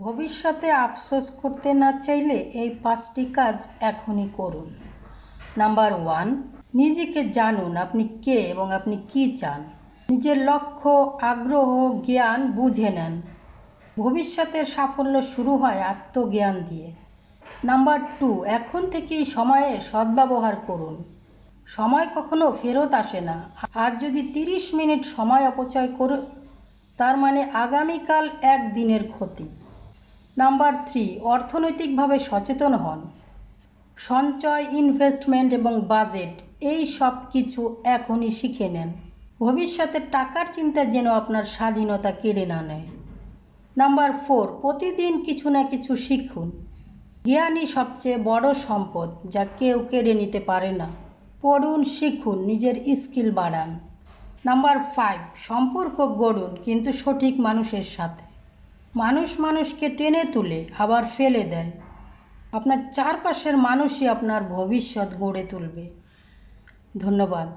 ভবিষ্যতে আফসোস করতে না চাইলে এই 5টি কাজ এখনই করুন। নাম্বার 1, নিজেকে জানুন আপনি কে এবং আপনি কি চান। নিজের লক্ষ্য, আগ্রহ, জ্ঞান বুঝে নেন। ভবিষ্যতের সাফল্য শুরু হয় আত্মজ্ঞান দিয়ে। নাম্বার 2, এখন থেকেই সময়ের সদ্ব্যবহার করুন। সময় কখনো ফেরত আসে না। আজ যদি 30 মিনিট সময় অপচয় করুন, তার মানে আগামীকাল একদিনের ক্ষতি। নাম্বার 3, অর্থনৈতিকভাবে সচেতন হন। সঞ্চয়, ইনভেস্টমেন্ট এবং বাজেট এই সব কিছু এখনই শিখে নেন। ভবিষ্যতে টাকার চিন্তা যেন আপনার স্বাধীনতা কেড়ে না নেয়। নাম্বার 4, প্রতিদিন কিছু না কিছু শিখুন। জ্ঞানই সবচেয়ে বড় সম্পদ, যা কেউ কেড়ে নিতে পারে না। পড়ুন, শিখুন, নিজের স্কিল বাড়ান। নাম্বার 5, সম্পর্ক গড়ুন, কিন্তু সঠিক মানুষের সাথে। মানুষ মানুষকে টেনে তুলে আবার ফেলে দেয়। আপনার চারপাশের মানুষই আপনার ভবিষ্যৎ গড়ে তুলবে। ধন্যবাদ।